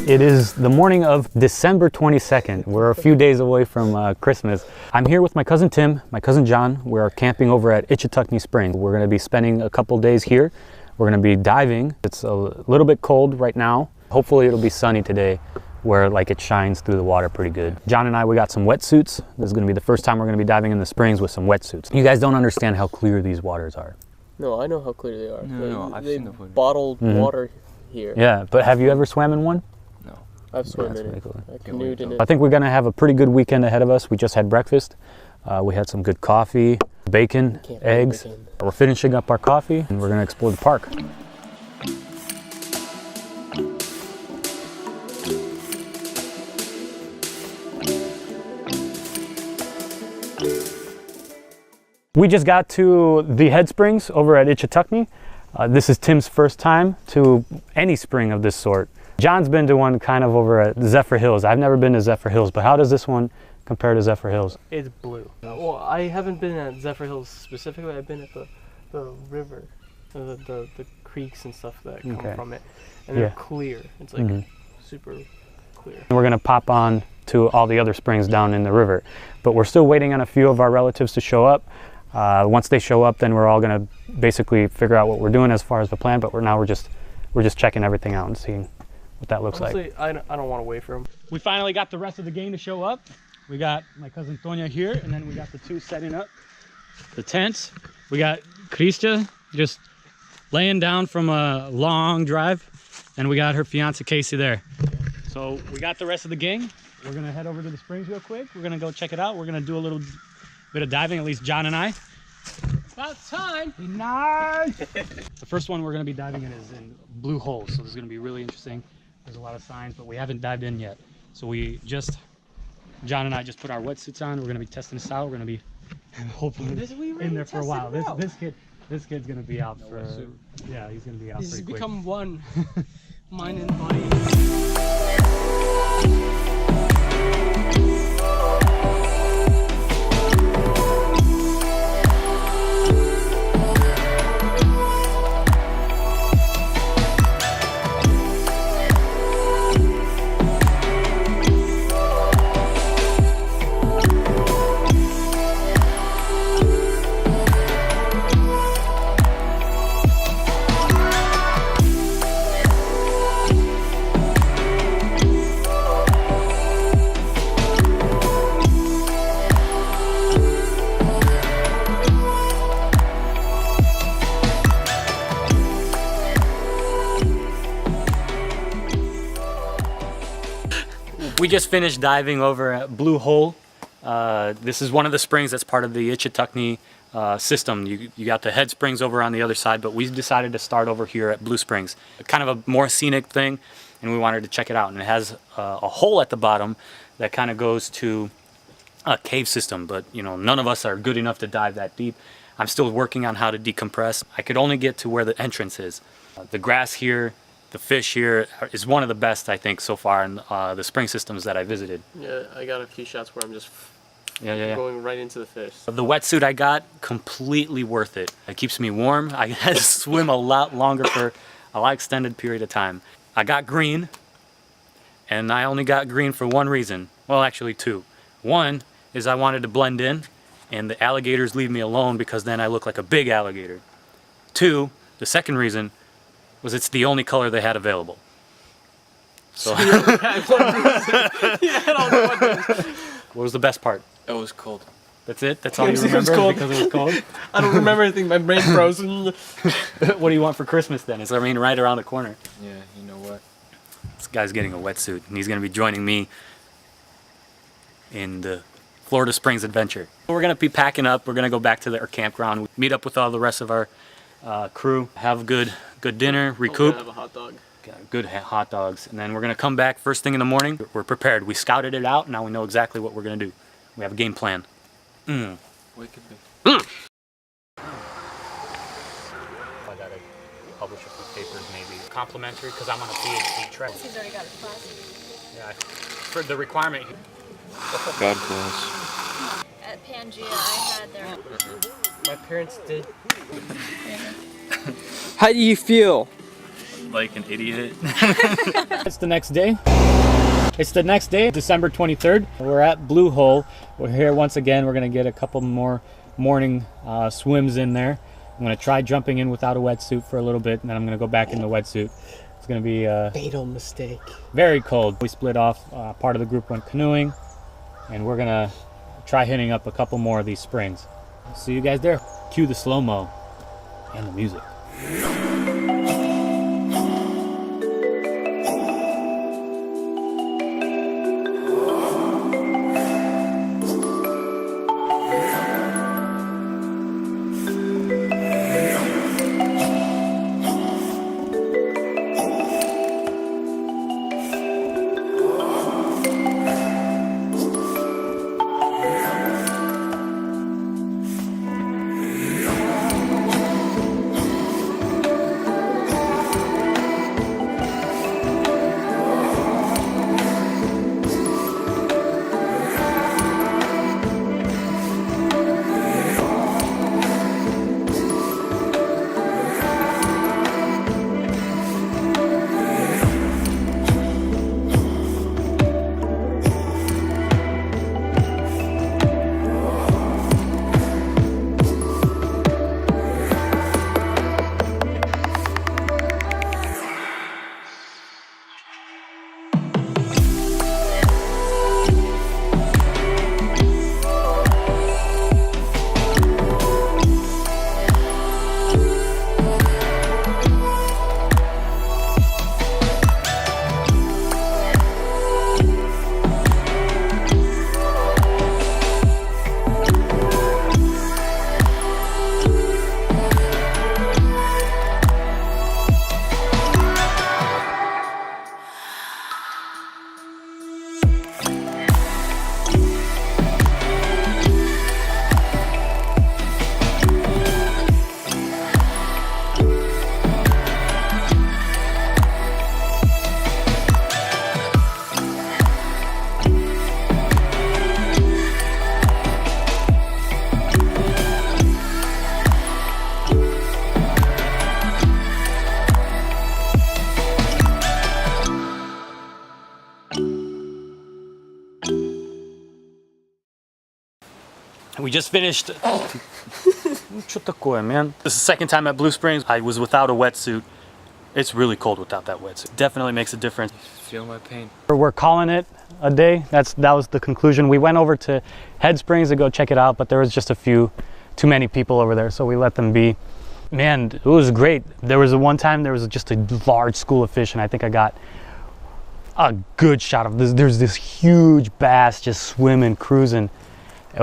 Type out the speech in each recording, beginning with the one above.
It is the morning of December 22nd. We're a few days away from Christmas. I'm here with my cousin Tim, my cousin John. We're camping over at Ichetucknee Springs. We're going to be spending a couple days here. We're going to be diving. It's a little bit cold right now. Hopefully it'll be sunny today where like it shines through the water pretty good. John and I, we got some wetsuits. This is going to be the first time we're going to be diving in the springs with some wetsuits. You guys don't understand how clear these waters are. No, I know how clear they are. No, I've seen the footage. Bottled water here. Yeah, but have you ever swam in one? No. I've swum in it. Cool. I canoed in it. I think we're going to have a pretty good weekend ahead of us. We just had breakfast. We had some good coffee, bacon, eggs. We're finishing up our coffee and we're going to explore the park. We just got to the head springs over at Ichetucknee. This is Tim's first time to any spring of this sort. John's been to one kind of over at Zephyr Hills. I've never been to Zephyr Hills, but how does this one compare to Zephyr Hills? It's blue. Well, I haven't been at Zephyr Hills specifically. I've been at the river, the creeks and stuff that come from it, and they're clear. It's like super clear. We're gonna pop on to all the other springs down in the river, but we're still waiting on a few of our relatives to show up. Once they show up, then we're all gonna basically figure out what we're doing as far as the plan. But we're just checking everything out and seeing what that looks like. I don't want to wait for them. We finally got the rest of the gang to show up. We got my cousin Tonya here, and then we got the two setting up the tents. We got Krista just laying down from a long drive, and we got her fiance Casey there. So we got the rest of the gang. We're gonna head over to the springs real quick. We're gonna go check it out. We're gonna do a little bit of diving, at least John and I. About time. Nice. The first one we're going to be diving in is in Blue Hole, so this is going to be really interesting. There's a lot of signs, but we haven't dived in yet. So John and I just put our wetsuits on. We're going to be testing this out. We're going to be hopefully in there for a while. This kid's going to be out for yeah, he's going to be out pretty quick. He's become one, mind and body. We just finished diving over at Blue Hole. This is one of the springs that's part of the Ichetucknee system. You got the head springs over on the other side, but we decided to start over here at Blue Springs. Kind of a more scenic thing, and we wanted to check it out. And it has a hole at the bottom that kind of goes to a cave system, but you know, none of us are good enough to dive that deep. I'm still working on how to decompress. I could only get to where the entrance is. The grass here, the fish here is one of the best, I think, so far in the spring systems that I visited. Yeah, I got a few shots where I'm just going right into the fish. The wetsuit I got, completely worth it. It keeps me warm. I had to swim a lot longer for a lot extended period of time. I got green, and I only got green for one reason. Well, actually two. One is I wanted to blend in, and the alligators leave me alone because then I look like a big alligator. Two, the second reason, was it's the only color they had available. So what was the best part? It was cold. That's it? That's all you remember because it was cold? I don't remember anything. My brain's frozen. What do you want for Christmas then? It's, I mean, right around the corner. Yeah, you know what? This guy's getting a wetsuit, and he's going to be joining me in the Florida Springs adventure. We're going to be packing up. We're going to go back to our campground, meet up with all the rest of our crew, have a good dinner, recoup. Have a hot dog. Good hot dogs, and then we're gonna come back first thing in the morning. We're prepared. We scouted it out. Now we know exactly what we're gonna do. We have a game plan. What could be? I gotta publish a few papers, maybe complimentary, because I'm on a PhD track. He's already got his class. Yeah, for the requirement. God bless. At Pangea, I had their. My parents did. How do you feel? like an idiot. It's the next day. It's the next day, December 23rd. We're at Blue Hole. We're here once again. We're gonna get a couple more morning swims in there. I'm gonna try jumping in without a wetsuit for a little bit, and then I'm gonna go back in the wetsuit. It's gonna be fatal mistake. Very cold. We split off. Part of the group went canoeing, and we're gonna try hitting up a couple more of these springs. See you guys there. Cue the slow-mo and the music. We just finished. Что такое, man? This is the second time at Blue Springs. I was without a wetsuit. It's really cold without that wetsuit. Definitely makes a difference. Feel my pain. We're calling it a day. That was the conclusion. We went over to Head Springs to go check it out, but there was just too many people over there, so we let them be. Man, it was great. There was one time there was just a large school of fish, and I think I got a good shot of this. There's this huge bass just swimming, cruising. It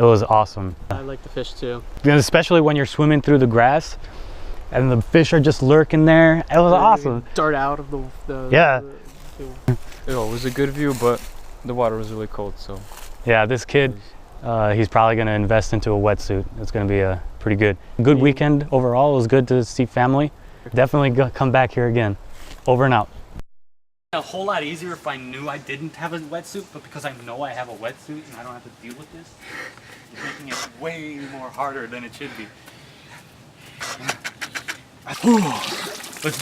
was awesome. I like the fish too. And especially when you're swimming through the grass and the fish are just lurking there. It was awesome. Dart out of the yeah. It was a good view, but the water was really cold, so. Yeah, this kid, he's probably gonna invest into a wetsuit. It's gonna be a pretty good weekend overall. It was good to see family. Definitely come back here again. Over and out. A whole lot easier if I knew I didn't have a wetsuit, but because I know I have a wetsuit and I don't have to deal with this, it's making it way more harder than it should be. Let's do this.